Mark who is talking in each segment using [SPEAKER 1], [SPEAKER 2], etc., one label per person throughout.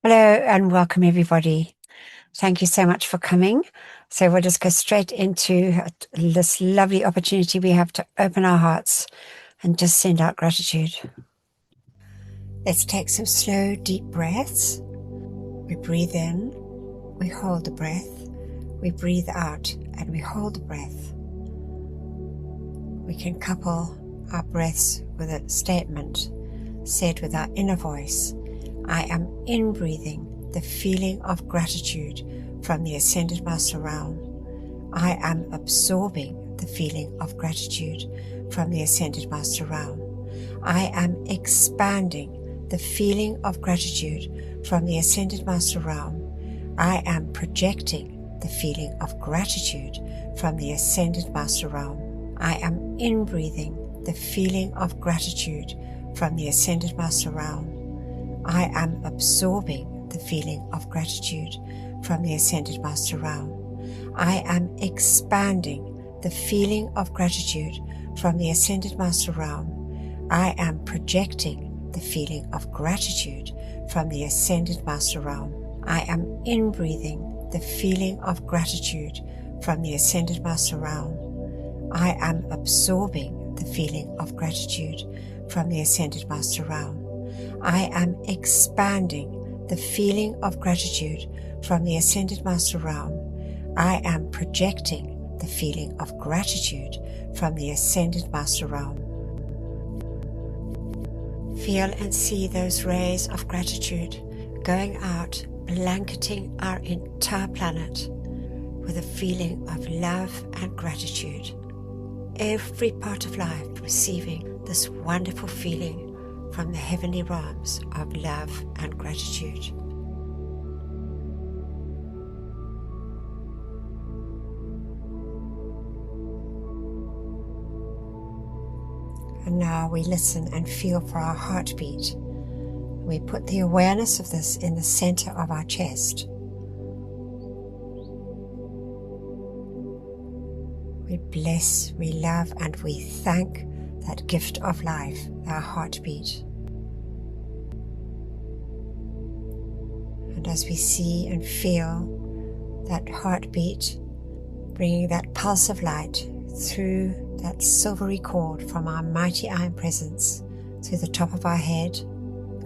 [SPEAKER 1] Hello and welcome everybody. Thank you so much for coming. So we'll just go straight into this lovely opportunity we have to open our hearts and just send out gratitude. Let's take some slow, deep breaths. We breathe in, we hold the breath, we breathe out and we hold the breath. We can couple our breaths with a statement said with our inner voice. I am in-breathing the feeling of gratitude from the Ascended Master Realm. I am absorbing the feeling of gratitude from the Ascended Master Realm. I am expanding the feeling of gratitude from the Ascended Master Realm. I am projecting the feeling of gratitude from the Ascended Master Realm. I am in-breathing the feeling of gratitude from the Ascended Master Realm. I am absorbing the feeling of gratitude from the Ascended Master Realm. I am expanding the feeling of gratitude from the Ascended Master Realm. I am projecting the feeling of gratitude from the Ascended Master Realm. I am in-breathing the feeling of gratitude from the Ascended Master Realm. I am absorbing the feeling of gratitude from the Ascended Master Realm. I am expanding the feeling of gratitude from the Ascended Master Realm. I am projecting the feeling of gratitude from the Ascended Master Realm. Feel and see those rays of gratitude going out, blanketing our entire planet with a feeling of love and gratitude. Every part of life receiving this wonderful feeling from the heavenly realms of love and gratitude. And now we listen and feel for our heartbeat. We put the awareness of this in the center of our chest. We bless, we love, and we thank that gift of life, our heartbeat. And as we see and feel that heartbeat, bringing that pulse of light through that silvery cord from our mighty iron presence, through the top of our head,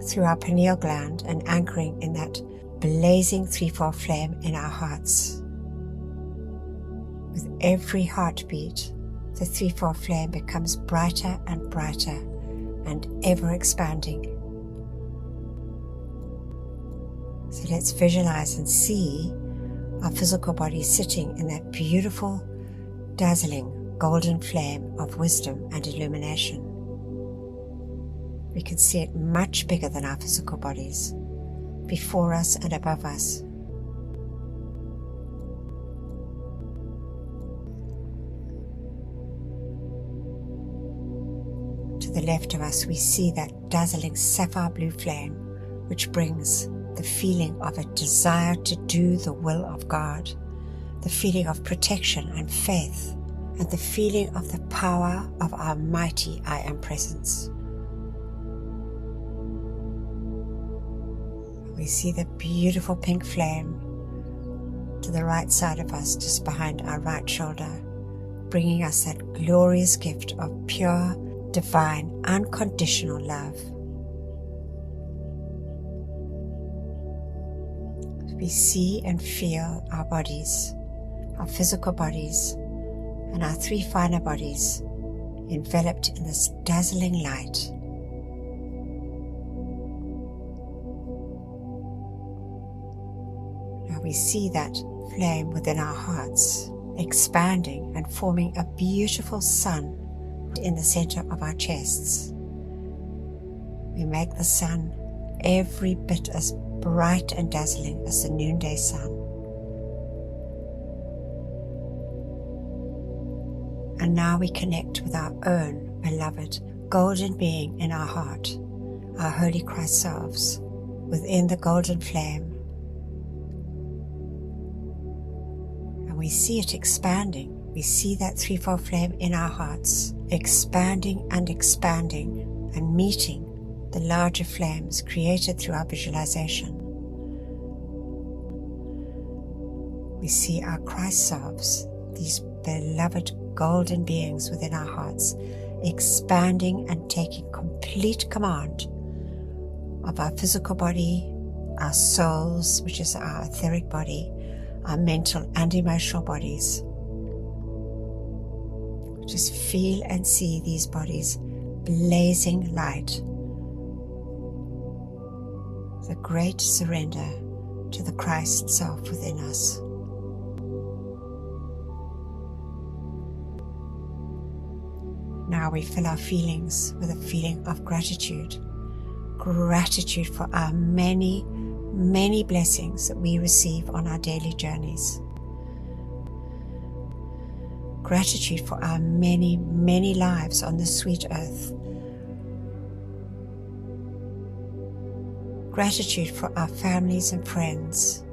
[SPEAKER 1] through our pineal gland, and anchoring in that blazing threefold flame in our hearts. With every heartbeat, the threefold flame becomes brighter and brighter and ever expanding. So let's visualize and see our physical body sitting in that beautiful, dazzling golden flame of wisdom and illumination. We can see it much bigger than our physical bodies, before us and above us. To the left of us, we see that dazzling sapphire blue flame, which brings the feeling of a desire to do the will of God, the feeling of protection and faith, and the feeling of the power of our mighty I Am Presence. We see the beautiful pink flame to the right side of us, just behind our right shoulder, bringing us that glorious gift of pure, divine, unconditional love. We see and feel our bodies, our physical bodies, and our three finer bodies enveloped in this dazzling light. Now we see that flame within our hearts, expanding and forming a beautiful sun in the center of our chests. We make the sun every bit as bright and dazzling as the noonday sun. And now we connect with our own beloved golden being in our heart, our Holy Christ selves, within the golden flame. And we see it expanding. We see that threefold flame in our hearts, expanding and expanding and meeting the larger flames created through our visualization. We see our Christ selves, these beloved golden beings within our hearts, expanding and taking complete command of our physical body, our souls, which is our etheric body, our mental and emotional bodies. Just feel and see these bodies blazing light. The great surrender to the Christ self within us. Now we fill our feelings with a feeling of gratitude. Gratitude for our many, many blessings that we receive on our daily journeys. Gratitude for our many, many lives on this sweet earth. Gratitude for our families and friends.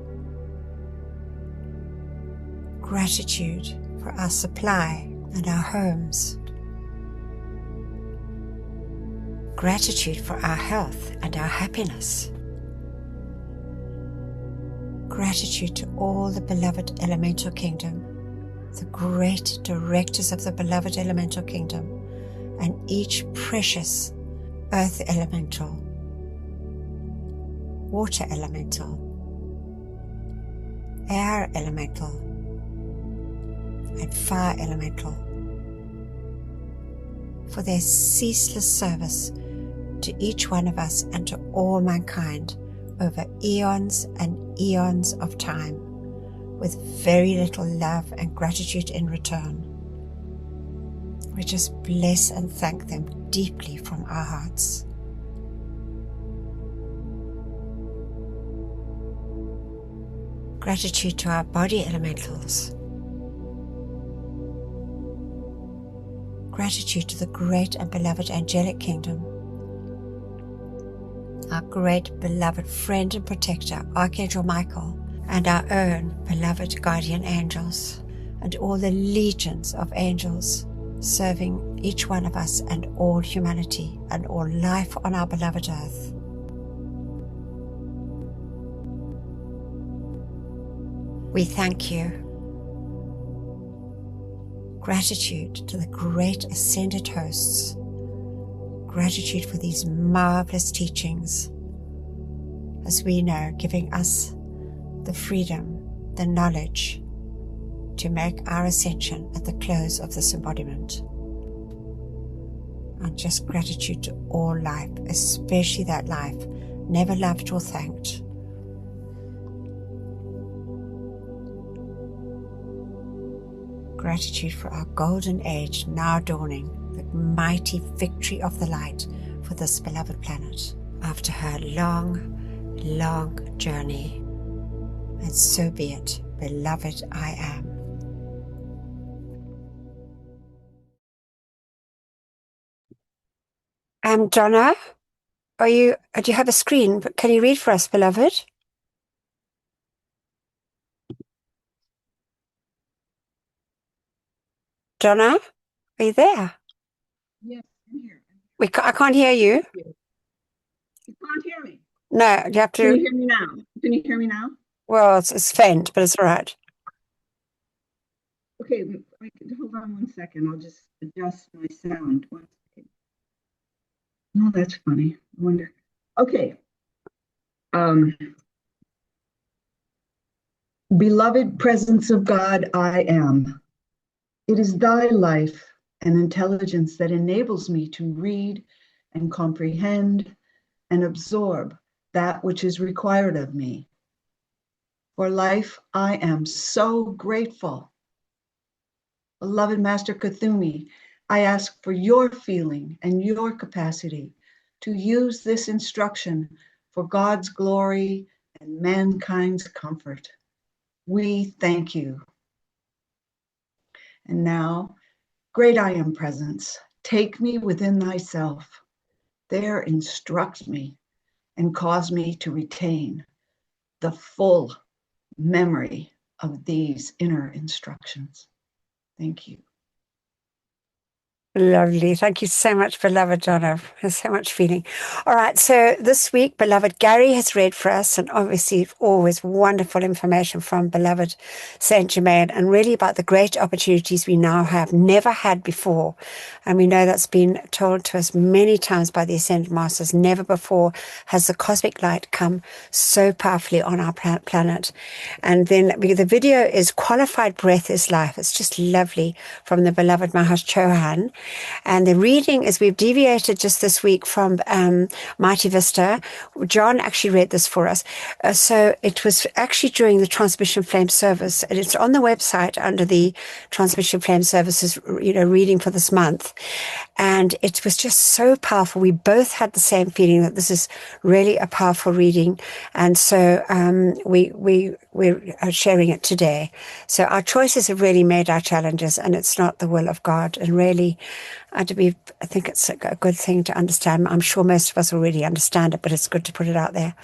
[SPEAKER 1] Gratitude for our supply and our homes. Gratitude for our health and our happiness. Gratitude to all the beloved elemental kingdom, the great directors of the beloved elemental kingdom, and each precious earth elemental, water elemental, air elemental, and fire elemental, for their ceaseless service to each one of us and to all mankind over eons and eons of time, with very little love and gratitude in return. We just bless and thank them deeply from our hearts. Gratitude to our body elementals. Gratitude to the great and beloved angelic kingdom, our great beloved friend and protector, Archangel Michael, and our own beloved guardian angels, and all the legions of angels serving each one of us and all humanity and all life on our beloved earth. We thank you. Gratitude to the great ascended hosts. Gratitude for these marvelous teachings, as we know, giving us the freedom, the knowledge to make our ascension at the close of this embodiment. And just gratitude to all life, especially that life never loved or thanked. Gratitude for our golden age now dawning, the mighty victory of the light for this beloved planet after her long, long journey. And so be it, beloved I am. Donna, do you have a screen? Can you read for us, beloved? Donna, are you there?
[SPEAKER 2] Yes, I'm here.
[SPEAKER 1] I can't hear you.
[SPEAKER 2] You can't hear me?
[SPEAKER 1] No, you have to.
[SPEAKER 2] Can you hear me now? Can you hear me now?
[SPEAKER 1] Well, it's faint, but it's all right.
[SPEAKER 2] Okay, hold on 1 second. I'll just adjust my sound. 1 second. Oh, that's funny. I wonder. Okay. Beloved presence of God, I am. It is thy life and intelligence that enables me to read and comprehend and absorb that which is required of me. For life, I am so grateful. Beloved Master Kuthumi, I ask for your feeling and your capacity to use this instruction for God's glory and mankind's comfort. We thank you. And now, great I am presence, take me within thyself. There instruct me and cause me to retain the full memory of these inner instructions. Thank you.
[SPEAKER 1] Lovely. Thank you so much, beloved Donna. There's so much feeling. All right. So this week, beloved Gary has read for us, and obviously always wonderful information from beloved Saint Germain, and really about the great opportunities we now have, never had before. And we know that's been told to us many times by the Ascended Masters. Never before has the cosmic light come so powerfully on our planet. And then the video is Qualified Breath is Life. It's just lovely from the beloved Maharaj Chohan. And the reading is, we've deviated just this week from Mighty Vista. John actually read this for us. So it was actually during the Transmission Flame service. And it's on the website under the Transmission Flame services, reading for this month. And it was just so powerful. We both had the same feeling that this is really a powerful reading. And so we're sharing it today. So our choices have really made our challenges, and it's not the will of God. And really, I think it's a good thing to understand. I'm sure most of us already understand it, but it's good to put it out there.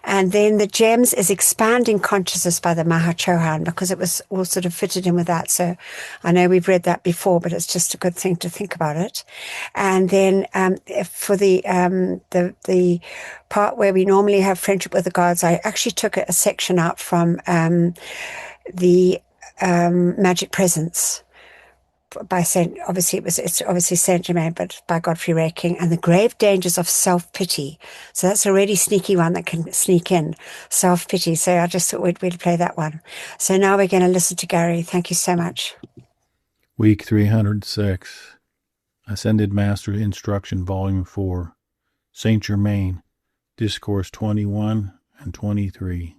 [SPEAKER 1] And then the gems is Expanding Consciousness by the Maha Chohan, because it was all sort of fitted in with that. So I know we've read that before, but it's just a good thing to think about it. And then for the part where we normally have Friendship with the Gods, I actually took a section out from the Magic Presence by it's obviously Saint Germain, but by Godfrey Ray King, and the grave dangers of self-pity. So that's a really sneaky one that can sneak in, self-pity. So I just thought we'd play that one. So now we're going to listen to Gary. Thank you so much.
[SPEAKER 3] Week 306, Ascended Master Instruction, Volume 4, Saint Germain, Discourse 21 and 23.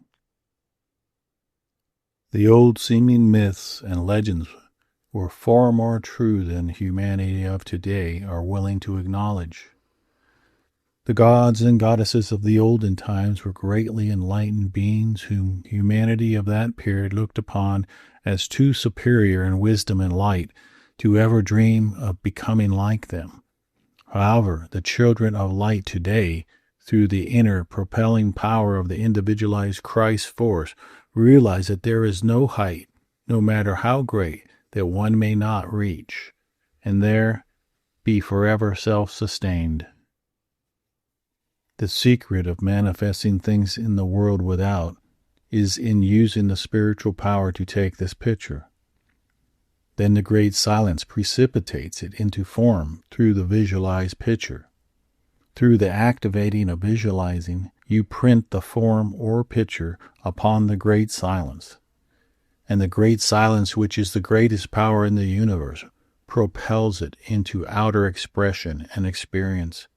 [SPEAKER 3] The old seeming myths and legends were far more true than humanity of today are willing to acknowledge. The gods and goddesses of the olden times were greatly enlightened beings whom humanity of that period looked upon as too superior in wisdom and light to ever dream of becoming like them. However, the children of light today, through the inner propelling power of the individualized Christ force, realize that there is no height, no matter how great, that one may not reach, and there be forever self-sustained. The secret of manifesting things in the world without is in using the spiritual power to take this picture. Then the great silence precipitates it into form through the visualized picture. Through the activating of visualizing, you print the form or picture upon the great silence. And the great silence, which is the greatest power in the universe, propels it into outer expression and experience.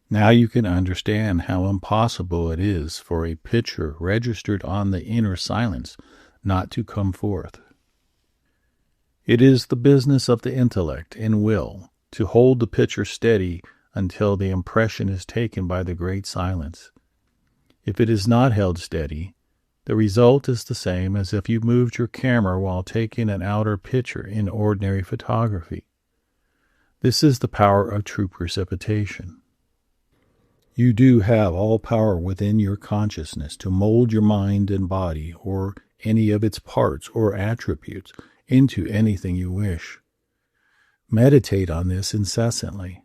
[SPEAKER 3] Now you can understand how impossible it is for a picture registered on the inner silence not to come forth. It is the business of the intellect and will to hold the picture steady until the impression is taken by the great silence. If it is not held steady, the result is the same as if you moved your camera while taking an outer picture in ordinary photography. This is the power of true precipitation. You do have all power within your consciousness to mold your mind and body, or any of its parts or attributes, into anything you wish. Meditate on this incessantly.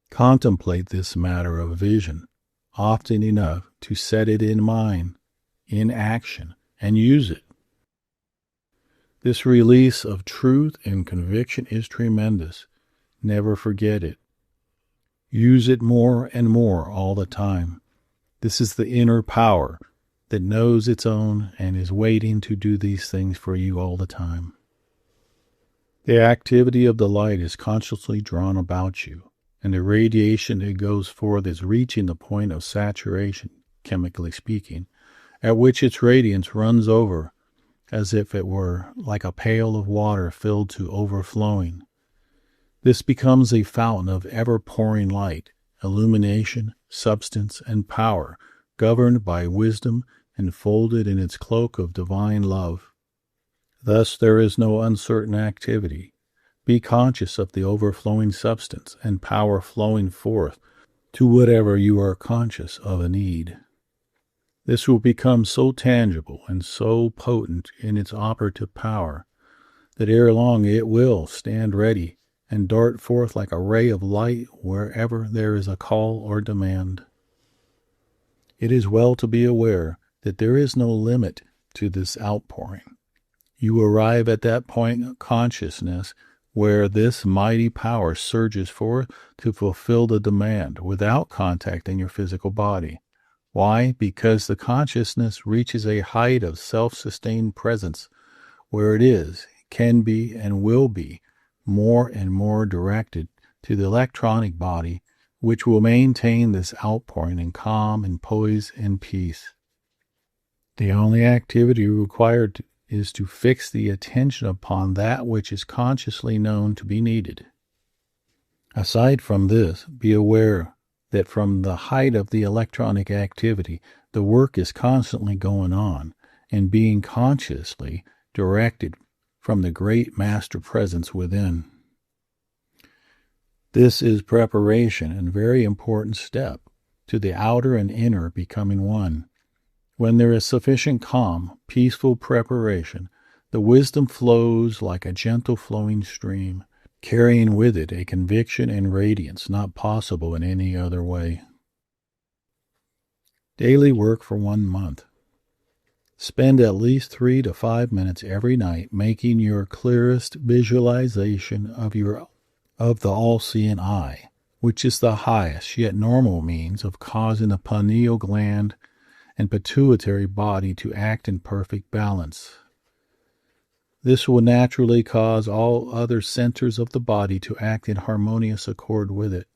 [SPEAKER 3] Contemplate this matter of vision often enough to set it in mind, in action, and use it. This release of truth and conviction is tremendous. Never forget it. Use it more and more all the time. This is the inner power that knows its own and is waiting to do these things for you all the time. The activity of the light is consciously drawn about you, and the radiation that goes forth is reaching the point of saturation, chemically speaking, at which its radiance runs over as if it were like a pail of water filled to overflowing. This becomes a fountain of ever-pouring light, illumination, substance, and power, governed by wisdom and folded in its cloak of divine love. Thus there is no uncertain activity. Be conscious of the overflowing substance and power flowing forth to whatever you are conscious of a need. This will become so tangible and so potent in its operative power that ere long it will stand ready and dart forth like a ray of light wherever there is a call or demand. It is well to be aware that there is no limit to this outpouring. You arrive at that point of consciousness where this mighty power surges forth to fulfill the demand without contacting your physical body. Why? Because the consciousness reaches a height of self-sustained presence where it is, can be, and will be more and more directed to the electronic body, which will maintain this outpouring in calm and poise and peace. The only activity required is to fix the attention upon that which is consciously known to be needed. Aside from this, be aware that from the height of the electronic activity, the work is constantly going on and being consciously directed from the great master presence within. This is preparation and very important step to the outer and inner becoming one. When there is sufficient calm, peaceful preparation, the wisdom flows like a gentle flowing stream, carrying with it a conviction and radiance not possible in any other way. Daily work for 1 month. Spend at least 3 to 5 minutes every night making your clearest visualization of the all-seeing eye, which is the highest yet normal means of causing the pineal gland and pituitary body to act in perfect balance. This will naturally cause all other centers of the body to act in harmonious accord with it.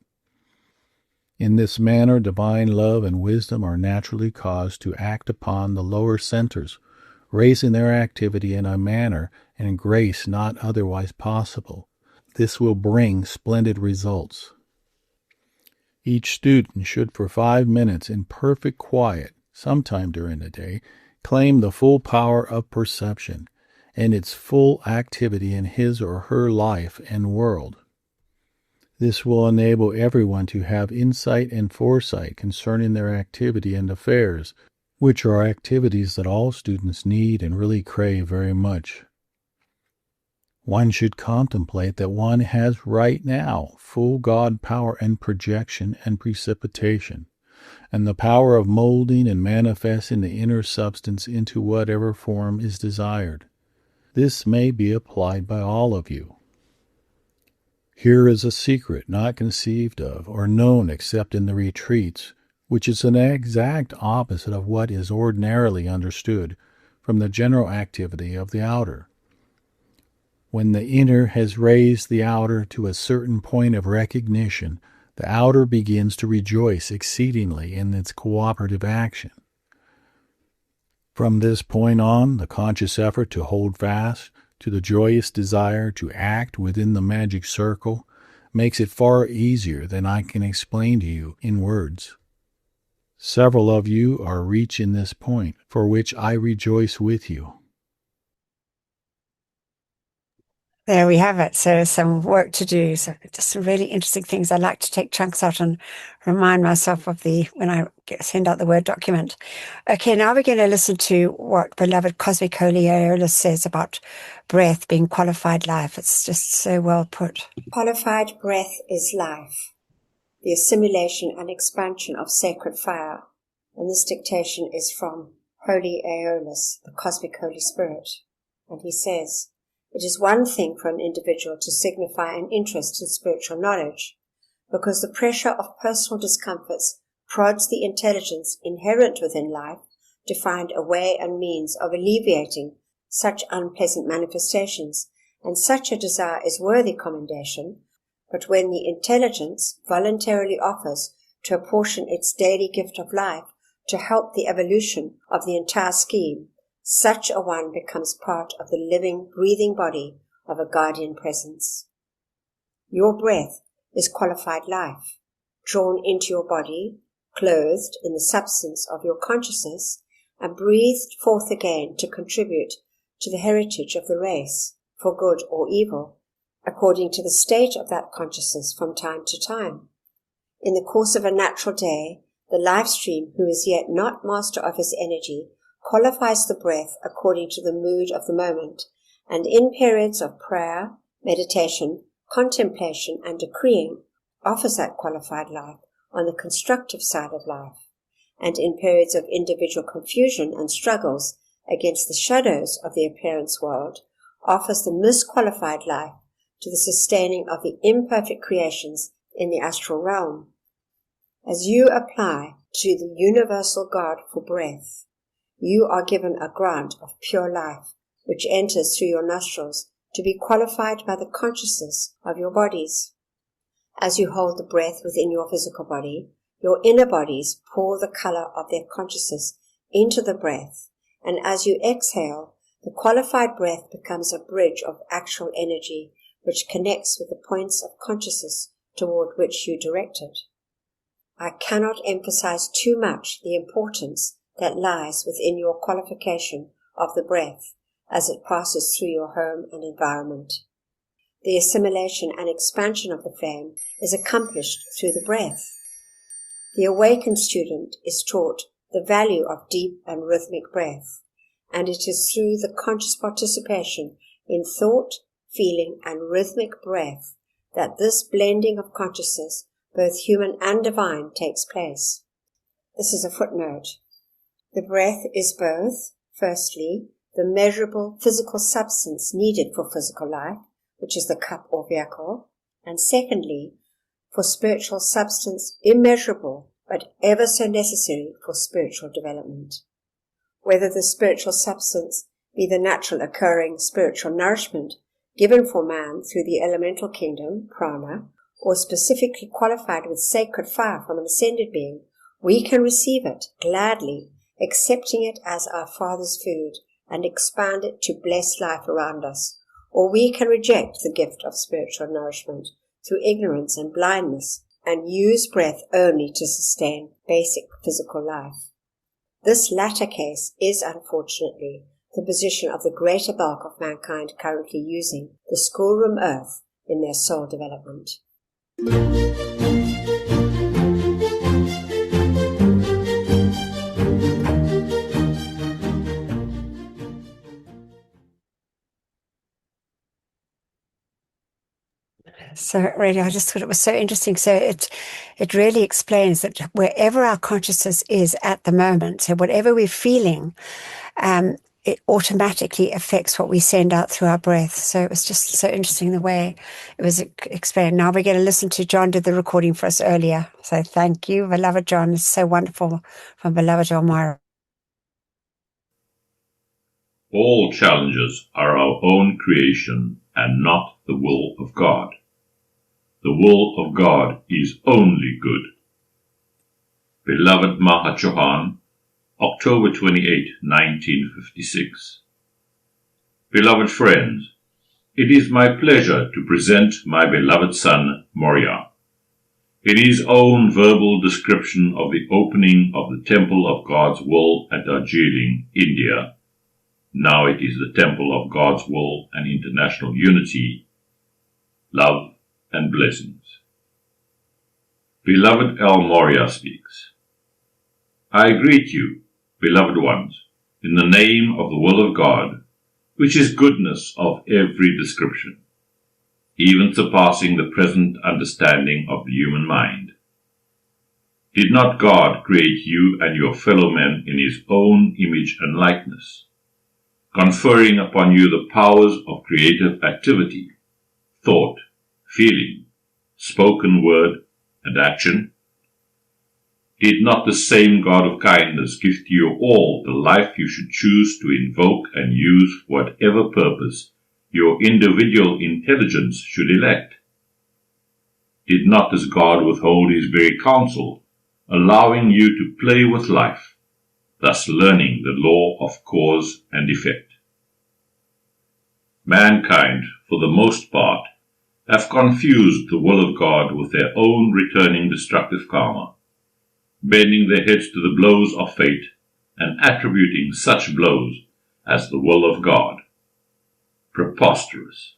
[SPEAKER 3] In this manner, divine love and wisdom are naturally caused to act upon the lower centers, raising their activity in a manner and grace not otherwise possible. This will bring splendid results. Each student should for 5 minutes in perfect quiet, sometime during the day, claim the full power of perception and its full activity in his or her life and world. This will enable everyone to have insight and foresight concerning their activity and affairs, which are activities that all students need and really crave very much. One should contemplate that one has right now full God power and projection and precipitation, and the power of molding and manifesting the inner substance into whatever form is desired. This may be applied by all of you. Here is a secret not conceived of or known except in the retreats, which is an exact opposite of what is ordinarily understood from the general activity of the outer. When the inner has raised the outer to a certain point of recognition, the outer begins to rejoice exceedingly in its cooperative action. From this point on, the conscious effort to hold fast to the joyous desire to act within the magic circle makes it far easier than I can explain to you in words. Several of you are reaching this point, for which I rejoice with you.
[SPEAKER 1] There we have it. So some work to do. So just some really interesting things. I like to take chunks out and remind myself of when I send out the Word document. Okay, now we're going to listen to what beloved Cosmic Holy Aeolus says about breath being qualified life. It's just so well put. Qualified breath is life, the assimilation and expansion of sacred fire. And this dictation is from Holy Aeolus, the Cosmic Holy Spirit. And he says, "It is one thing for an individual to signify an interest in spiritual knowledge, because the pressure of personal discomforts prods the intelligence inherent within life to find a way and means of alleviating such unpleasant manifestations, and such a desire is worthy commendation. But when the intelligence voluntarily offers to apportion its daily gift of life to help the evolution of the entire scheme, such a one becomes part of the living, breathing body of a guardian presence. Your breath is qualified life, drawn into your body, clothed in the substance of your consciousness, and breathed forth again to contribute to the heritage of the race, for good or evil, according to the state of that consciousness from time to time. In the course of a natural day, the life stream who is yet not master of his energy qualifies the breath according to the mood of the moment, and in periods of prayer, meditation, contemplation, and decreeing, offers that qualified life on the constructive side of life, and in periods of individual confusion and struggles against the shadows of the appearance world, offers the misqualified life to the sustaining of the imperfect creations in the astral realm. As you apply to the universal God for breath, you are given a grant of pure life, which enters through your nostrils to be qualified by the consciousness of your bodies. As you hold the breath within your physical body, your inner bodies pour the color of their consciousness into the breath, and as you exhale, the qualified breath becomes a bridge of actual energy which connects with the points of consciousness toward which you direct it. I cannot emphasize too much the importance that lies within your qualification of the breath as it passes through your home and environment. The assimilation and expansion of the flame is accomplished through the breath. The awakened student is taught the value of deep and rhythmic breath, and it is through the conscious participation in thought, feeling, and rhythmic breath that this blending of consciousness, both human and divine, takes place. This is a footnote. The breath is both, firstly, the measurable physical substance needed for physical life, which is the cup or vehicle, and secondly, for spiritual substance immeasurable, but ever so necessary for spiritual development. Whether the spiritual substance be the natural occurring spiritual nourishment given for man through the elemental kingdom, prana, or specifically qualified with sacred fire from an ascended being, we can receive it gladly, accepting it as our Father's food and expand it to bless life around us, or we can reject the gift of spiritual nourishment through ignorance and blindness and use breath only to sustain basic physical life. This latter case is, unfortunately, the position of the greater bulk of mankind currently using the schoolroom earth in their soul development. So really, I just thought it was so interesting. So it really explains that wherever our consciousness is at the moment, so whatever we're feeling, it automatically affects what we send out through our breath. So it was just so interesting the way it was explained. Now we're going to listen to John did the recording for us earlier. So thank you, beloved John. It's so wonderful from beloved MORYA.
[SPEAKER 4] All challenges are our own creation and not the will of God. The will of God is only good. Beloved Mahachohan, October 28, 1956. Beloved friends, it is my pleasure to present my beloved son, MORYA. In his own verbal description of the opening of the Temple of God's Will at Darjeeling, India, now it is the Temple of God's Will and International Unity, love and blessings. Beloved MORYA speaks. I greet you, beloved ones, in the name of the will of God, which is goodness of every description, even surpassing the present understanding of the human mind. Did not God create you and your fellow men in his own image and likeness, conferring upon you the powers of creative activity, thought, feeling, spoken word, and action? Did not the same God of kindness give to you all the life you should choose to invoke and use for whatever purpose your individual intelligence should elect? Did not this God withhold his very counsel, allowing you to play with life, thus learning the law of cause and effect? Mankind, for the most part, have confused the will of God with their own returning destructive karma, bending their heads to the blows of fate and attributing such blows as the will of God. Preposterous.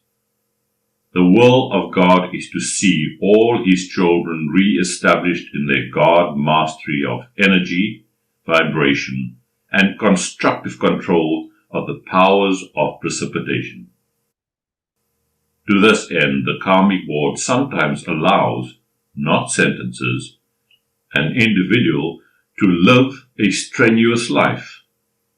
[SPEAKER 4] The will of God is to see all his children re-established in their God mastery of energy, vibration, and constructive control of the powers of precipitation. To this end, the karmic board sometimes allows, not sentences, an individual to live a strenuous life,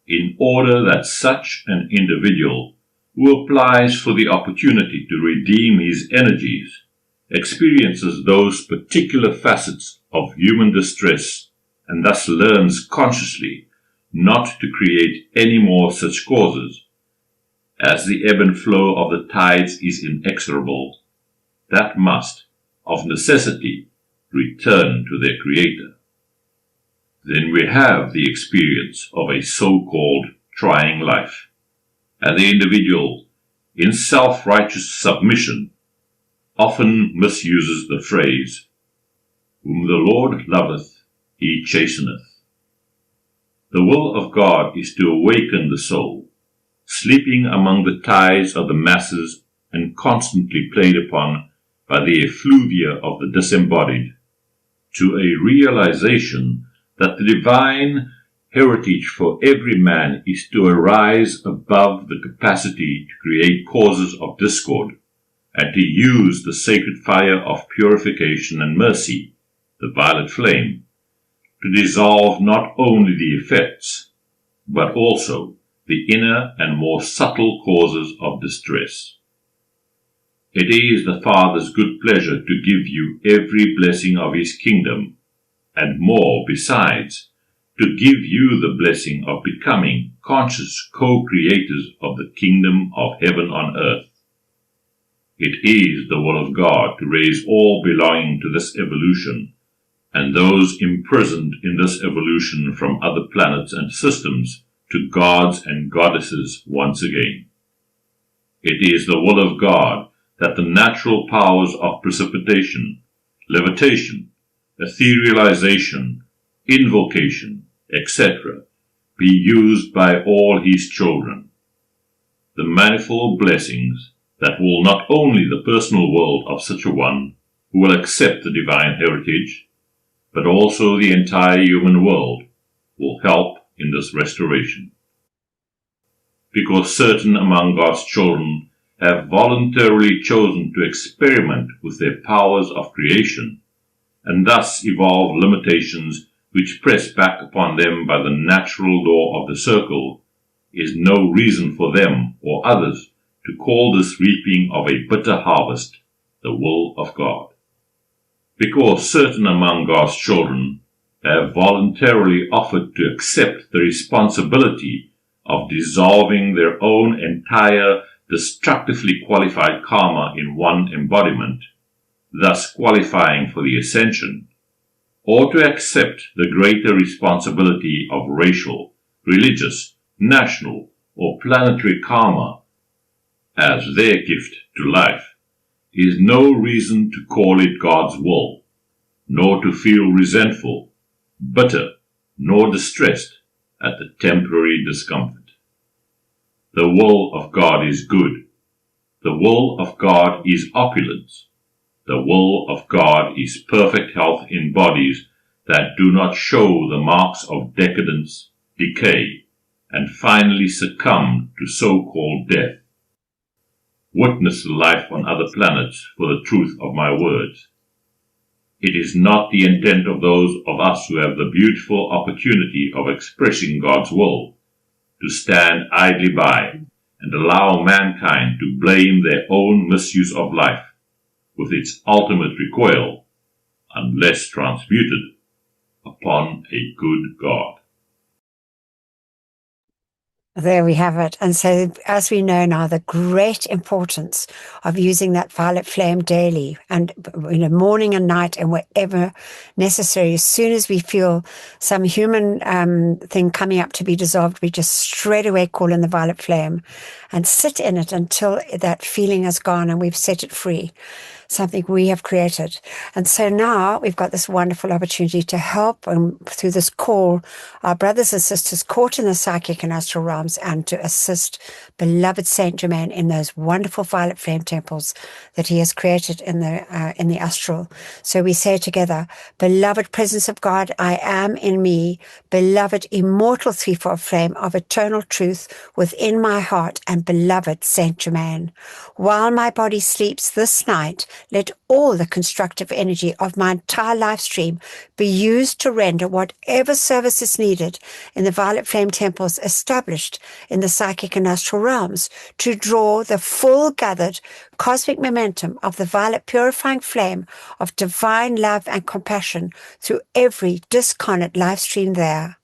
[SPEAKER 4] in order that such an individual, who applies for the opportunity to redeem his energies, experiences those particular facets of human distress, and thus learns consciously not to create any more such causes. As the ebb and flow of the tides is inexorable, that must, of necessity, return to their Creator. Then we have the experience of a so-called trying life, and the individual, in self-righteous submission, often misuses the phrase, "Whom the Lord loveth, he chasteneth." The will of God is to awaken the soul, sleeping among the tides of the masses and constantly played upon by the effluvia of the disembodied, to a realization that the divine heritage for every man is to arise above the capacity to create causes of discord, and to use the sacred fire of purification and mercy, the violet flame, to dissolve not only the effects, but also the inner and more subtle causes of distress. It is the Father's good pleasure to give you every blessing of his kingdom, and more besides, to give you the blessing of becoming conscious co-creators of the kingdom of heaven on earth. It is the will of God to raise all belonging to this evolution, and those imprisoned in this evolution from other planets and systems, to gods and goddesses once again. It is the will of God that the natural powers of precipitation, levitation, etherealization, invocation, etc., be used by all his children. The manifold blessings that will not only the personal world of such a one who will accept the divine heritage, but also the entire human world will help in this restoration. Because certain among God's children have voluntarily chosen to experiment with their powers of creation, and thus evolve limitations which press back upon them by the natural law of the circle, is no reason for them or others to call this reaping of a bitter harvest the will of God. Because certain among God's children have voluntarily offered to accept the responsibility of dissolving their own entire destructively qualified karma in one embodiment, thus qualifying for the Ascension, or to accept the greater responsibility of racial, religious, national, or planetary karma as their gift to life, is no reason to call it God's will, nor to feel resentful, bitter, nor distressed at the temporary discomfort. The will of God is good. The will of God is opulence. The will of God is perfect health in bodies that do not show the marks of decadence, decay, and finally succumb to so-called death. Witness the life on other planets for the truth of my words. It is not the intent of those of us who have the beautiful opportunity of expressing God's will to stand idly by and allow mankind to blame their own misuse of life with its ultimate recoil, unless transmuted, upon a good God.
[SPEAKER 1] There we have it. And so, as we know now, the great importance of using that violet flame daily, and morning and night, and wherever necessary. As soon as we feel some human thing coming up to be dissolved, we just straight away call in the violet flame and sit in it until that feeling is gone and we've set it free. Something we have created. And so now we've got this wonderful opportunity to help, and through this call, our brothers and sisters caught in the psychic and astral realm realms and to assist beloved Saint Germain in those wonderful violet flame temples that he has created in the astral. So we say together, beloved presence of God, I am in me, beloved immortal threefold flame of eternal truth within my heart, and beloved Saint Germain. While my body sleeps this night, let all the constructive energy of my entire life stream be used to render whatever service is needed in the violet flame temples established in the psychic and astral realms to draw the full gathered cosmic momentum of the violet purifying flame of divine love and compassion through every discarnate life stream there.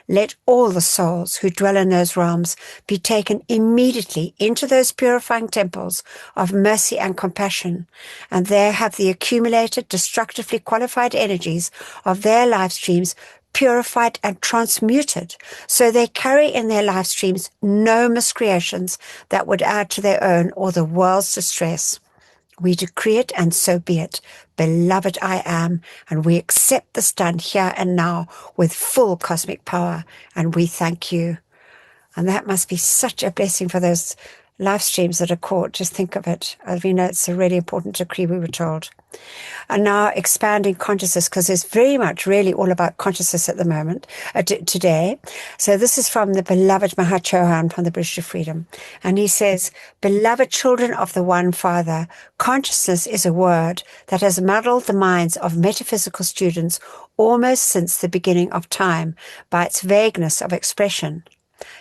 [SPEAKER 1] Let all the souls who dwell in those realms be taken immediately into those purifying temples of mercy and compassion, and there have the accumulated, destructively qualified energies of their life streams purified and transmuted, so they carry in their life streams no miscreations that would add to their own or the world's distress. We decree it, and so be it. Beloved I am, and we accept this done here and now with full cosmic power, and we thank you. And that must be such a blessing for those live streams that are caught. Just think of it. As we know, it's a really important decree, we were told. And now expanding consciousness, because it's very much really all about consciousness at the moment, today. So this is from the beloved Mahachohan from the British of Freedom. And he says, beloved children of the One Father, consciousness is a word that has muddled the minds of metaphysical students almost since the beginning of time by its vagueness of expression.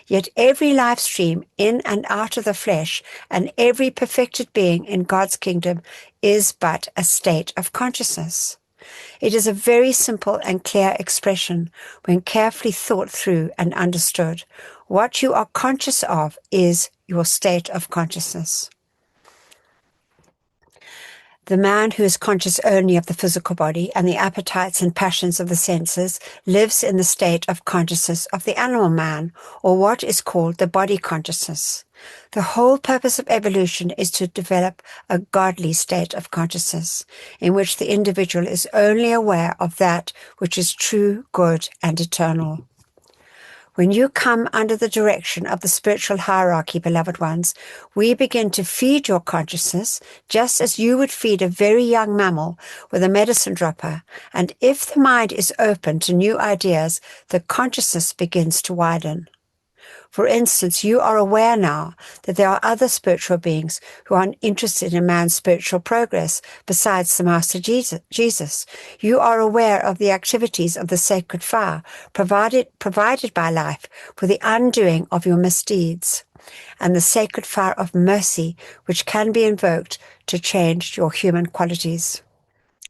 [SPEAKER 1] Yet every life stream in and out of the flesh and every perfected being in God's kingdom is but a state of consciousness. It is a very simple and clear expression when carefully thought through and understood. What you are conscious of is your state of consciousness. The man who is conscious only of the physical body and the appetites and passions of the senses lives in the state of consciousness of the animal man, or what is called the body consciousness. The whole purpose of evolution is to develop a godly state of consciousness, in which the individual is only aware of that which is true, good, and eternal. When you come under the direction of the spiritual hierarchy, beloved ones, we begin to feed your consciousness just as you would feed a very young mammal with a medicine dropper. And if the mind is open to new ideas, the consciousness begins to widen. For instance, you are aware now that there are other spiritual beings who are interested in man's spiritual progress besides the Master Jesus. You are aware of the activities of the sacred fire provided by life for the undoing of your misdeeds, and the sacred fire of mercy which can be invoked to change your human qualities.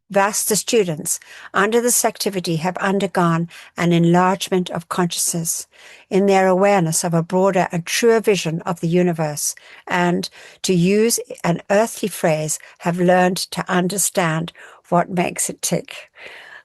[SPEAKER 1] Thus, the students under this activity have undergone an enlargement of consciousness in their awareness of a broader and truer vision of the universe, and, to use an earthly phrase, have learned to understand what makes it tick.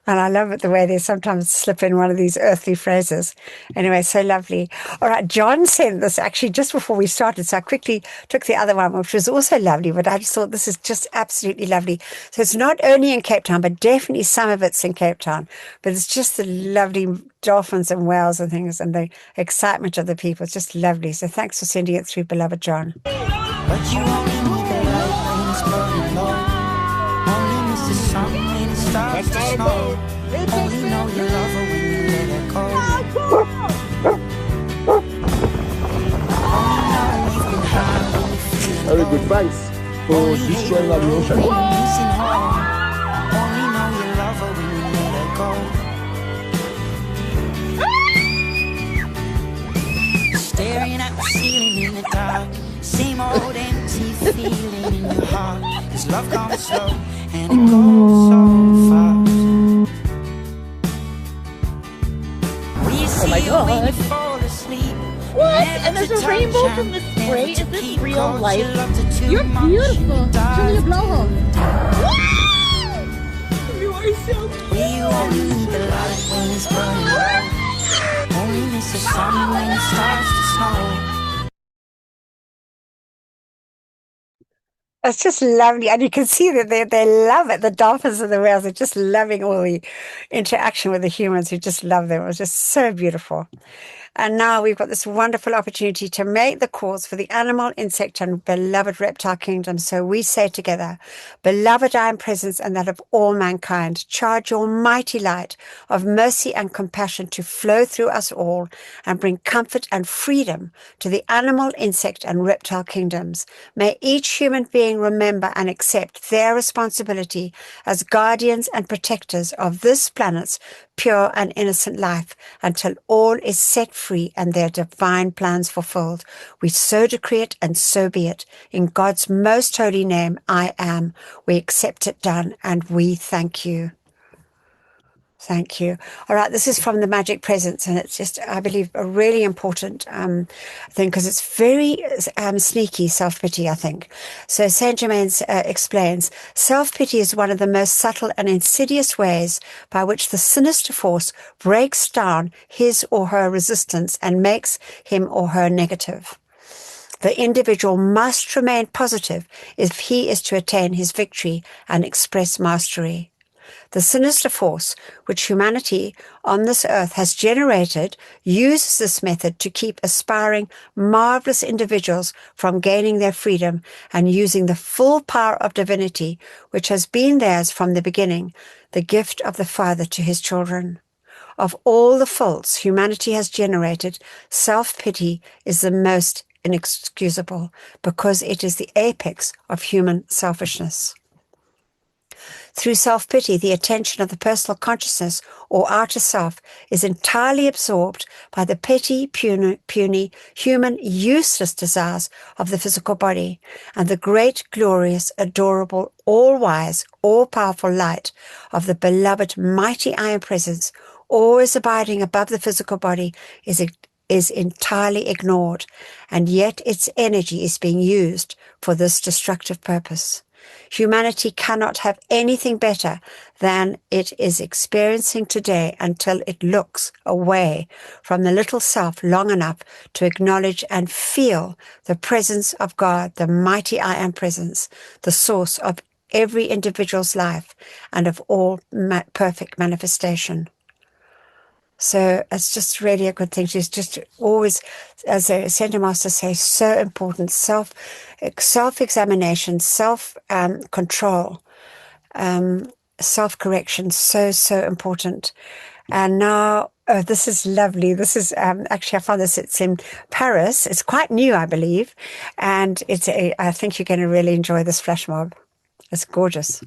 [SPEAKER 1] And I love it the way they sometimes slip in one of these earthly phrases. Anyway, so lovely. All right, John sent this actually just before we started, so I quickly took the other one, which was also lovely, but I just thought this is just absolutely lovely. So it's not only in Cape Town, but definitely some of it's in Cape Town. But it's just the lovely dolphins and whales and things and the excitement of the people. It's just lovely. So thanks for sending it through, beloved John.
[SPEAKER 5] But you only need the light when it's burning low. Only miss the sun when it starts to snow. Only know you love her when you let her go. Only know you've been high when you're feeling
[SPEAKER 6] Very
[SPEAKER 5] low.
[SPEAKER 6] good, thanks for
[SPEAKER 5] Only hate
[SPEAKER 6] destroying
[SPEAKER 5] her
[SPEAKER 6] the
[SPEAKER 5] when
[SPEAKER 6] ocean.
[SPEAKER 5] you're missing home. Only know you love her when you let her go. Staring at the ceiling in the dark. Same old empty feeling in your heart. 'Cause love comes slow and it goes so fast. We see
[SPEAKER 7] my
[SPEAKER 5] you when you
[SPEAKER 7] God.
[SPEAKER 5] fall asleep.
[SPEAKER 7] What?
[SPEAKER 5] Never
[SPEAKER 7] And there's
[SPEAKER 5] to
[SPEAKER 7] a
[SPEAKER 5] touch
[SPEAKER 7] rainbow
[SPEAKER 5] and
[SPEAKER 7] from the
[SPEAKER 5] never
[SPEAKER 7] spray?
[SPEAKER 5] to
[SPEAKER 7] Is this
[SPEAKER 5] keep
[SPEAKER 7] real
[SPEAKER 5] close.
[SPEAKER 7] life?
[SPEAKER 5] You loved her too
[SPEAKER 7] You're
[SPEAKER 5] much,
[SPEAKER 7] beautiful.
[SPEAKER 5] you died
[SPEAKER 7] Show me your blowhole.
[SPEAKER 6] You are so
[SPEAKER 5] We only need the light when it's burning low. Only miss the sun when it starts to snow.
[SPEAKER 1] It's just lovely. And you can see that they love it. The dolphins and the whales are just loving all the interaction with the humans who just love them. It was just so beautiful. And now we've got this wonderful opportunity to make the calls for the animal, insect, and beloved reptile kingdom. So we say together, beloved, I am presence and that of all mankind. Charge your mighty light of mercy and compassion to flow through us all and bring comfort and freedom to the animal, insect, and reptile kingdoms. May each human being remember and accept their responsibility as guardians and protectors of this planet's pure and innocent life until all is set free and their divine plans fulfilled. We so decree it, and so be it. In God's most holy name, I am. We accept it done, and we thank you. Thank you. All right, this is from the Magic Presence, and it's just, I believe, a really important thing because it's very sneaky self-pity, I think. So Saint Germain explains, self-pity is one of the most subtle and insidious ways by which the sinister force breaks down his or her resistance and makes him or her negative. The individual must remain positive if he is to attain his victory and express mastery. The sinister force which humanity on this earth has generated uses this method to keep aspiring, marvelous individuals from gaining their freedom and using the full power of divinity, which has been theirs from the beginning, the gift of the Father to his children. Of all the faults humanity has generated, self-pity is the most inexcusable because it is the apex of human selfishness. Through self-pity, the attention of the personal consciousness or outer self is entirely absorbed by the petty, puny, human, useless desires of the physical body, and the great, glorious, adorable, all-wise, all-powerful light of the beloved, mighty I Am Presence, always abiding above the physical body, is entirely ignored, and yet its energy is being used for this destructive purpose. Humanity cannot have anything better than it is experiencing today until it looks away from the little self long enough to acknowledge and feel the presence of God, the mighty I Am Presence, the source of every individual's life and of all perfect manifestation. So it's just really a good thing. She's just always, as the Center Master says, so important. Self-examination, self-control, self-correction, so important. And now, this is lovely. This is, actually, I found this, it's in Paris. It's quite new, I believe. And I think you're going to really enjoy this flash mob. It's gorgeous.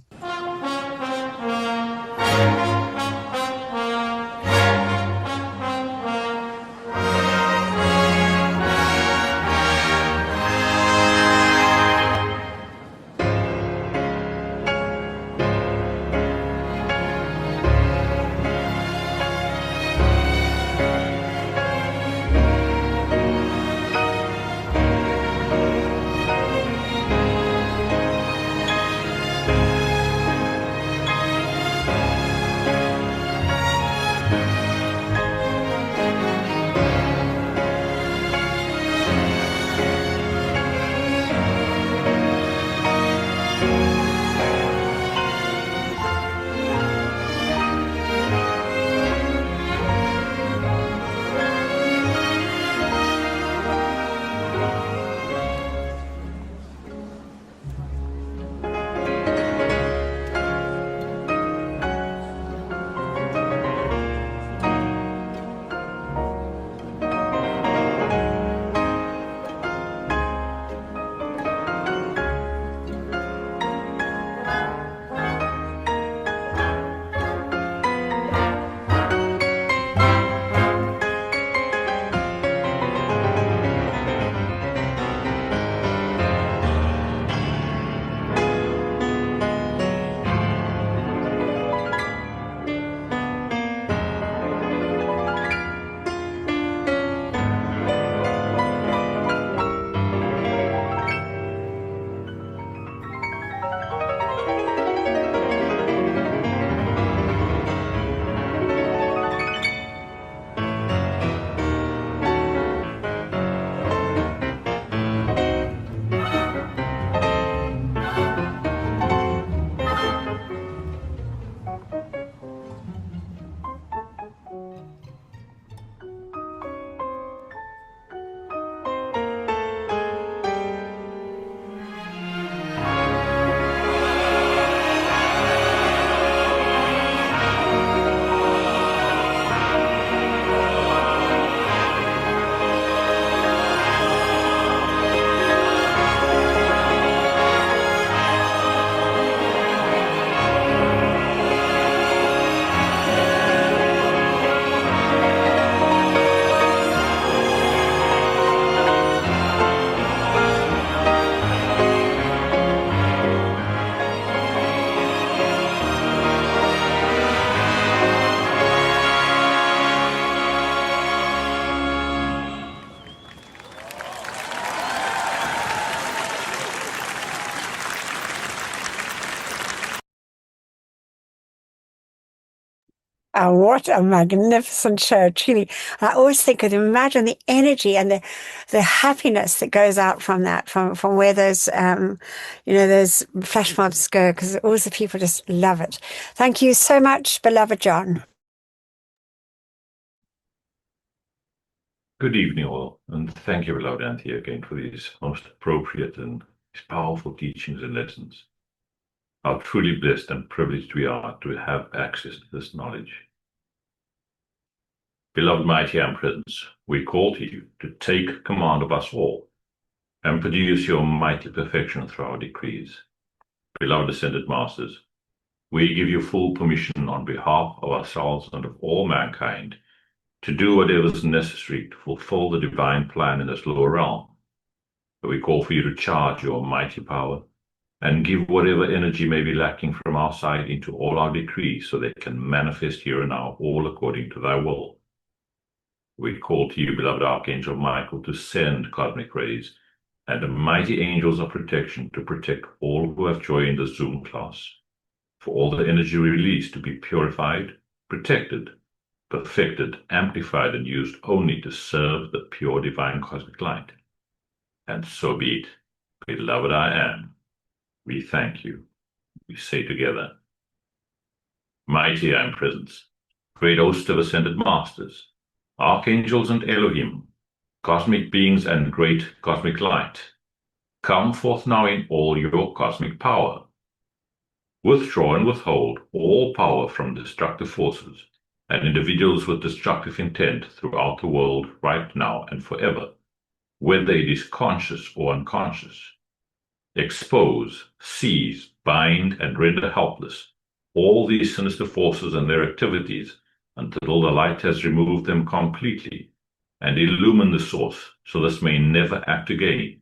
[SPEAKER 1] Oh, what a magnificent show, truly. I always think of, imagine the energy and the happiness that goes out from that, from where those, those flash mobs go, because all the people just love it. Thank you so much, beloved John.
[SPEAKER 4] Good evening, all, and thank you, beloved Auntie, again for these most appropriate and these powerful teachings and lessons. How truly blessed and privileged we are to have access to this knowledge. Beloved mighty presence, we call to you to take command of us all and produce your mighty perfection through our decrees. Beloved ascended masters, we give you full permission on behalf of ourselves and of all mankind to do whatever is necessary to fulfill the divine plan in this lower realm. But we call for you to charge your mighty power and give whatever energy may be lacking from our side into all our decrees so they can manifest here and now, all according to thy will. We call to you, beloved Archangel Michael, to send cosmic rays and mighty angels of protection to protect all who have joined the Zoom class, for all the energy released to be purified, protected, perfected, amplified, and used only to serve the pure divine cosmic light. And so be it. Beloved I am, we thank you. We say together, mighty I am presence, great host of ascended masters, archangels and Elohim, cosmic beings and great cosmic light, come forth now in all your cosmic power. Withdraw and withhold all power from destructive forces and individuals with destructive intent throughout the world right now and forever, whether it is conscious or unconscious. Expose, seize, bind, and render helpless all these sinister forces and their activities until the light has removed them completely, and illumine the source so this may never act again,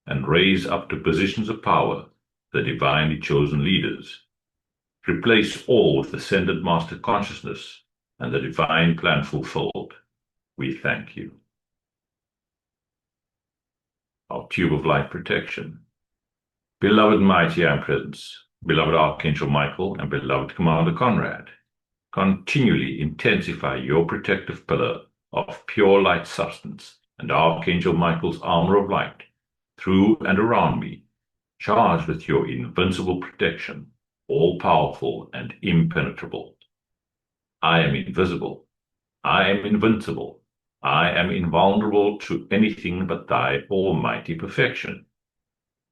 [SPEAKER 4] and raise up to positions of power the divinely chosen leaders. Replace all with ascended master consciousness and the divine plan fulfilled. We thank you. Our tube of light protection. Beloved mighty presence, beloved Archangel Michael, and beloved Commander Conrad, continually intensify your protective pillar of pure light substance and Archangel Michael's armor of light through and around me, charged with your invincible protection, all-powerful and impenetrable. I am invisible. I am invincible. I am invulnerable to anything but thy almighty perfection.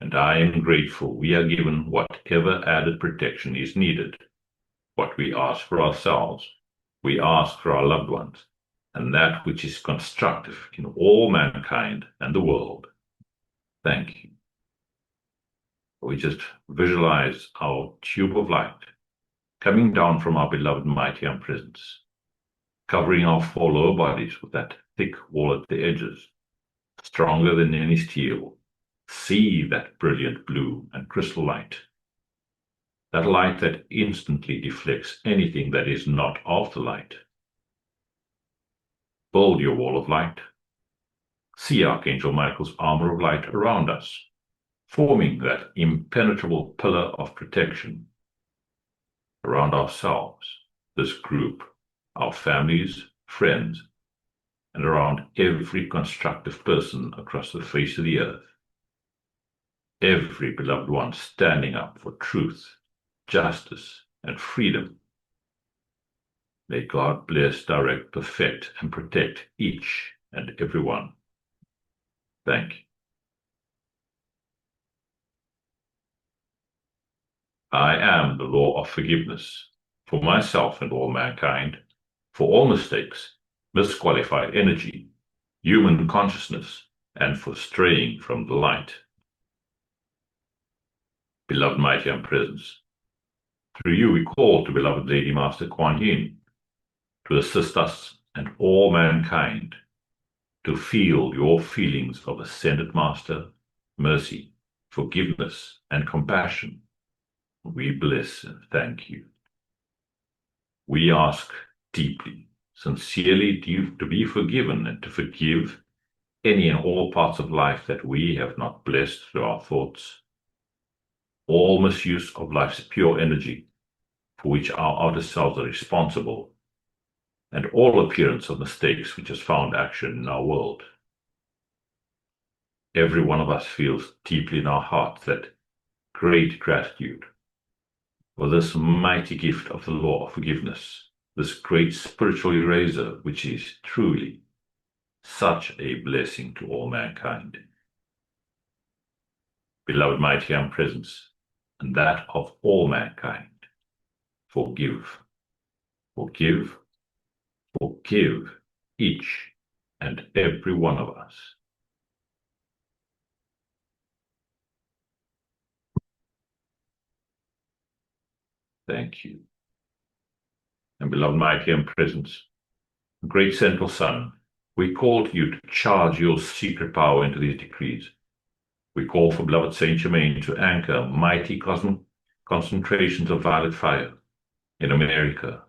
[SPEAKER 4] And I am grateful we are given whatever added protection is needed. What we ask for ourselves, we ask for our loved ones, and that which is constructive in all mankind and the world. Thank you. We just visualize our tube of light coming down from our beloved mighty presence, covering our four lower bodies with that thick wall at the edges, stronger than any steel. See that brilliant blue and crystal light, that light that instantly deflects anything that is not of the light. Build your wall of light. See Archangel Michael's armor of light around us, forming that impenetrable pillar of protection around ourselves, this group, our families, friends, and around every constructive person across the face of the earth. Every beloved one standing up for truth, justice, and freedom. May God bless, direct, perfect, and protect each and every one. Thank you. I am the law of forgiveness for myself and all mankind, for all mistakes, misqualified energy, human consciousness, and for straying from the light. Beloved mighty presence, through you we call to beloved Lady Master Kuan Yin to assist us and all mankind to feel your feelings of ascended master, mercy, forgiveness, and compassion. We bless and thank you. We ask deeply, sincerely to be forgiven and to forgive any and all parts of life that we have not blessed through our thoughts, all misuse of life's pure energy for which our outer selves are responsible, and all appearance of mistakes which has found action in our world. Every one of us feels deeply in our hearts that great gratitude for this mighty gift of the law of forgiveness, this great spiritual eraser, which is truly such a blessing to all mankind. Beloved mighty presence, and that of all mankind, forgive, forgive, forgive each and every one of us. Thank you. And beloved mighty presence, great central sun, we call to you to charge your secret power into these decrees. We call for beloved Saint Germain to anchor mighty cosmic concentrations of violet fire in America,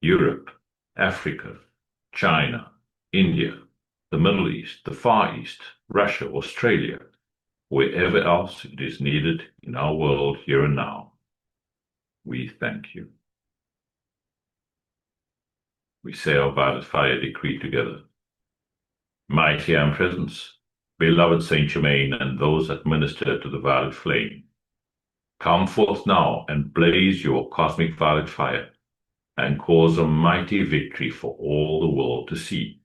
[SPEAKER 4] Europe, Africa, China, India, the Middle East, the Far East, Russia, Australia, wherever else it is needed in our world here and now. We thank you. We say our violet fire decree together. Mighty presence, beloved Saint Germain, and those that minister to the violet flame, come forth now and blaze your cosmic violet fire, and cause a mighty victory for all the world to see.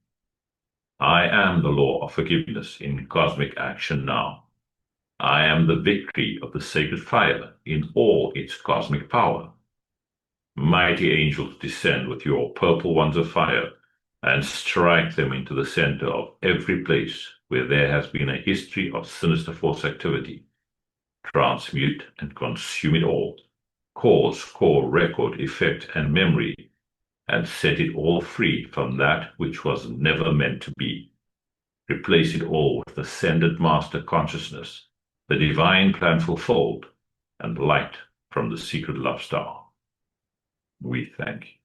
[SPEAKER 4] I am the law of forgiveness in cosmic action now. I am the victory of the sacred fire in all its cosmic power. Mighty angels, descend with your purple wands of fire and strike them into the center of every place where there has been a history of sinister force activity. Transmute and consume it all, cause, core, record, effect, and memory, and set it all free from that which was never meant to be. Replace it all with ascended master consciousness, the divine plan fulfilled, and light from the secret love star. We thank you.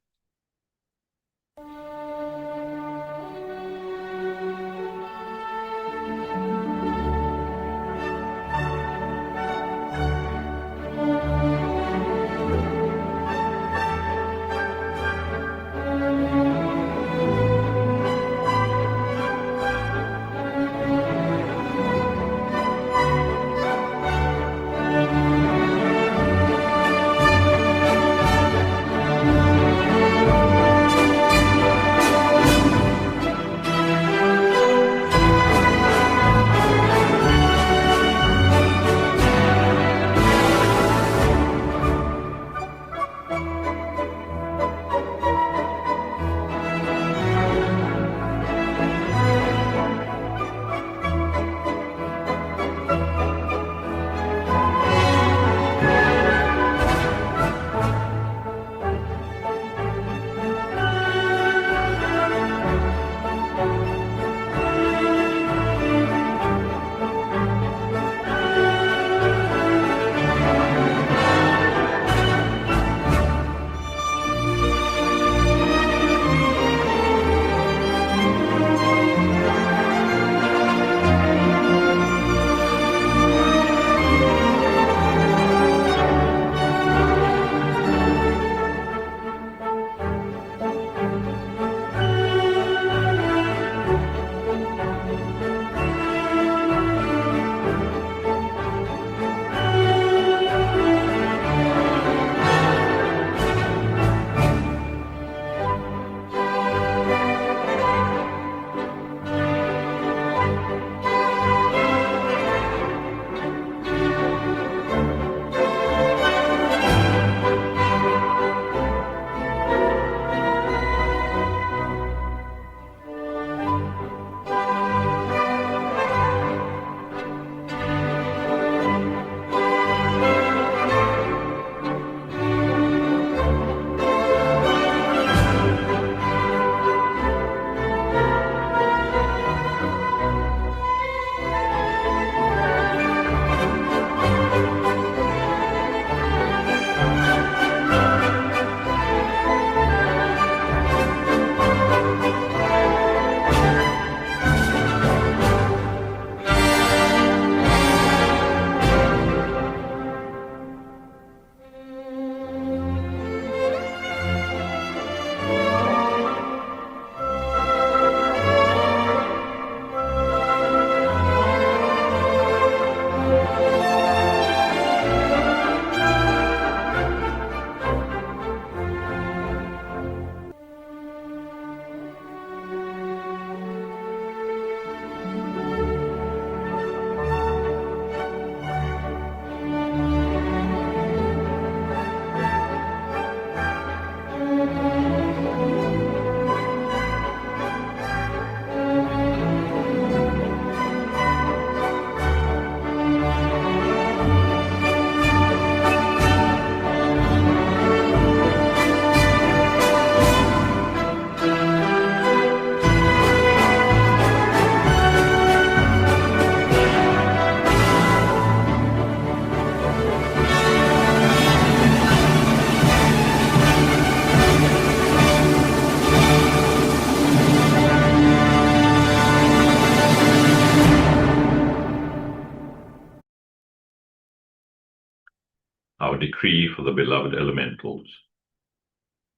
[SPEAKER 4] decree for the beloved elementals.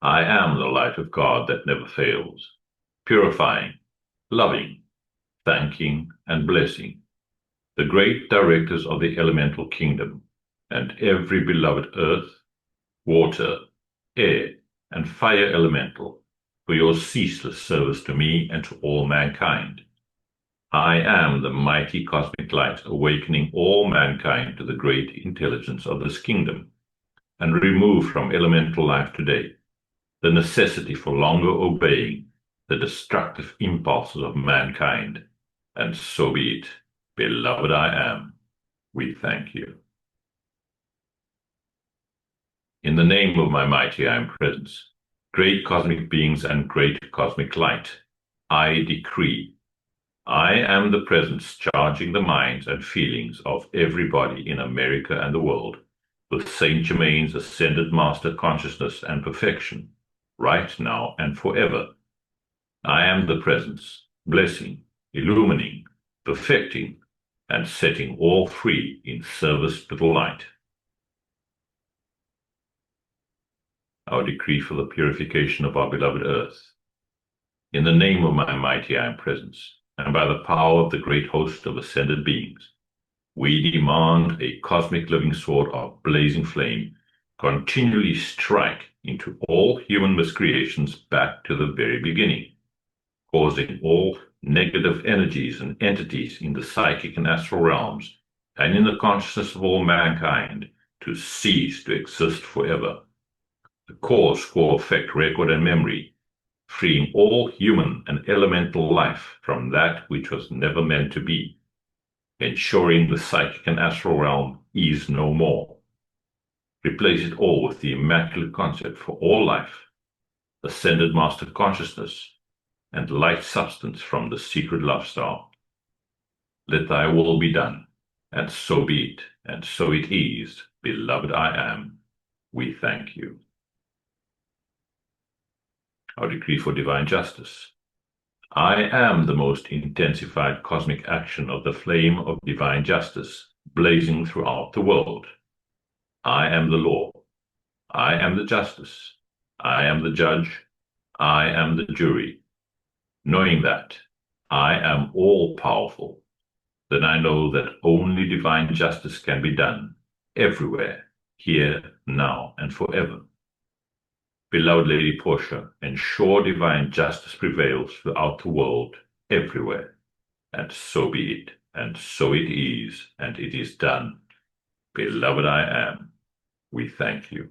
[SPEAKER 4] I am the light of God that never fails, purifying, loving, thanking, and blessing the great directors of the elemental kingdom and every beloved earth, water, air, and fire elemental for your ceaseless service to me and to all mankind. I am the mighty cosmic light awakening all mankind to the great intelligence of this kingdom, and remove from elemental life today the necessity for longer obeying the destructive impulses of mankind. And so be it. Beloved I am, we thank you. In the name of my mighty I am presence, great cosmic beings and great cosmic light, I decree I am the presence charging the minds and feelings of everybody in America and the world with Saint Germain's ascended master consciousness and perfection, right now and forever. I am the presence, blessing, illumining, perfecting, and setting all free in service to the light. Our decree for the purification of our beloved earth. In the name of my mighty I am presence, and by the power of the great host of ascended beings, we demand a cosmic living sword of blazing flame continually strike into all human miscreations back to the very beginning, causing all negative energies and entities in the psychic and astral realms and in the consciousness of all mankind to cease to exist forever. The cause, core, effect, record, and memory, freeing all human and elemental life from that which was never meant to be, ensuring the psychic and astral realm is no more. Replace it all with the immaculate concept for all life, ascended master consciousness, and light substance from the secret love star. Let thy will be done, and so be it, and so it is, beloved I am. We thank you. Our decree for divine justice. I am the most intensified cosmic action of the flame of divine justice, blazing throughout the world. I am the law. I am the justice. I am the judge. I am the jury. Knowing that I am all-powerful, then I know that only divine justice can be done, everywhere, here, now, and forever. Beloved Lady Portia, ensure divine justice prevails throughout the world, everywhere. And so be it, and so it is, and it is done. Beloved I am, we thank you.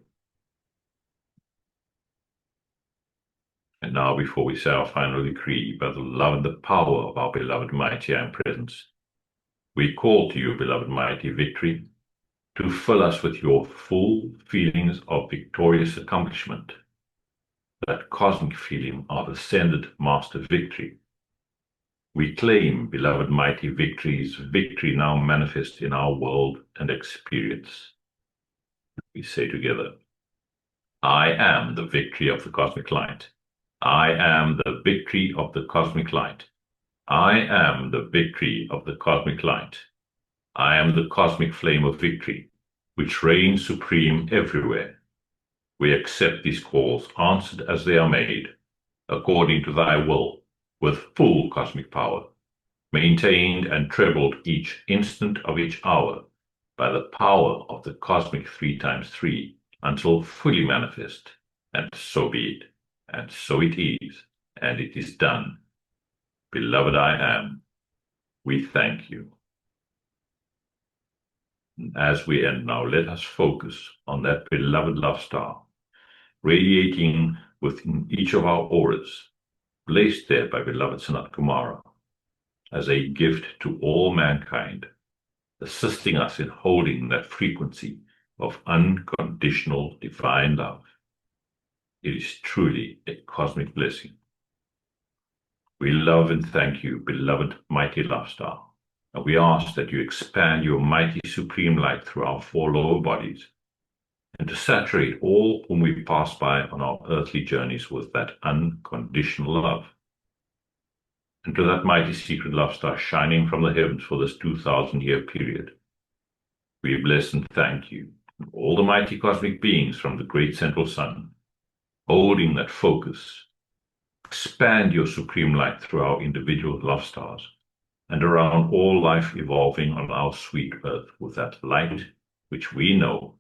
[SPEAKER 4] And now, before we say our final decree, by the love and the power of our beloved mighty I am presence, we call to you, beloved mighty victory, to fill us with your full feelings of victorious accomplishment, that cosmic feeling of ascended master victory. We claim, beloved mighty victory's victory now manifest in our world and experience. We say together, I am the victory of the cosmic light. I am the victory of the cosmic light. I am the victory of the cosmic light. I am the cosmic flame of victory, which reigns supreme everywhere. We accept these calls answered as they are made, according to thy will, with full cosmic power, maintained and trebled each instant of each hour by the power of the cosmic 3 times 3, until fully manifest, and so be it, and so it is, and it is done. Beloved I am, we thank you. And as we end now, let us focus on that beloved love star, radiating within each of our auras, placed there by beloved Sanat Kumara, as a gift to all mankind, assisting us in holding that frequency of unconditional divine love. It is truly a cosmic blessing. We love and thank you, beloved mighty love star, and we ask that you expand your mighty supreme light through our 4 lower bodies, and to saturate all whom we pass by on our earthly journeys with that unconditional love. And to that mighty secret love star shining from the heavens for this 2,000-year period, we bless and thank you, and all the mighty cosmic beings from the great central sun, holding that focus. Expand your supreme light through our individual love stars and around all life evolving on our sweet earth with that light which we know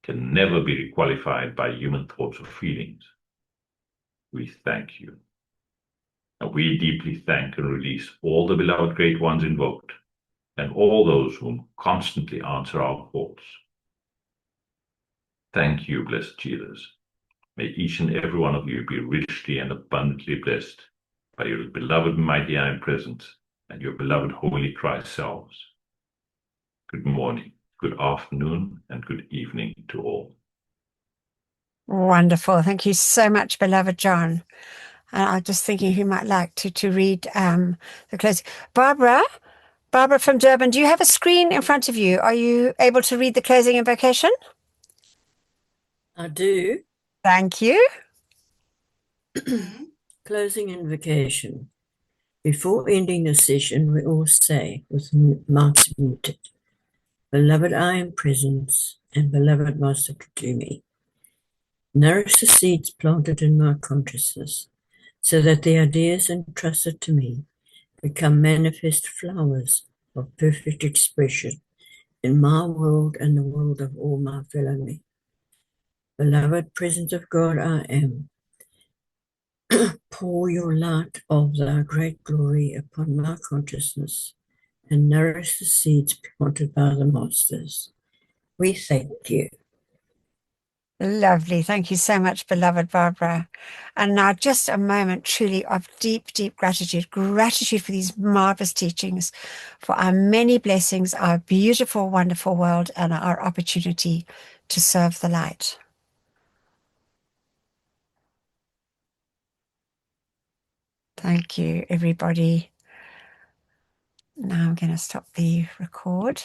[SPEAKER 4] can never be requalified by human thoughts or feelings. We thank you. And we deeply thank and release all the beloved great ones invoked and all those whom constantly answer our calls. Thank you, blessed healers. May each and every one of you be richly and abundantly blessed by your beloved mighty I Am presence and your beloved Holy Christ selves. Good morning, good afternoon, and good evening to all.
[SPEAKER 1] Wonderful. Thank you so much, beloved John. And I'm just thinking who might like to read the closing. Barbara from Durban, do you have a screen in front of you? Are you able to read the closing invocation?
[SPEAKER 7] I do.
[SPEAKER 1] Thank you.
[SPEAKER 7] Closing invocation. Before ending the session, we all say, with mouths muted, Beloved I Am presence and beloved Master Katumi, nourish the seeds planted in my consciousness so that the ideas entrusted to me become manifest flowers of perfect expression in my world and the world of all my fellow men. Beloved presence of God I Am, pour your light of thy great glory upon my consciousness and nourish the seeds planted by the masters. We thank you.
[SPEAKER 1] Lovely. Thank you so much, beloved Barbara. And now just a moment truly of deep, deep gratitude. Gratitude for these marvelous teachings, for our many blessings, our beautiful, wonderful world, and our opportunity to serve the light. Thank you, everybody. Now I'm going to stop the record.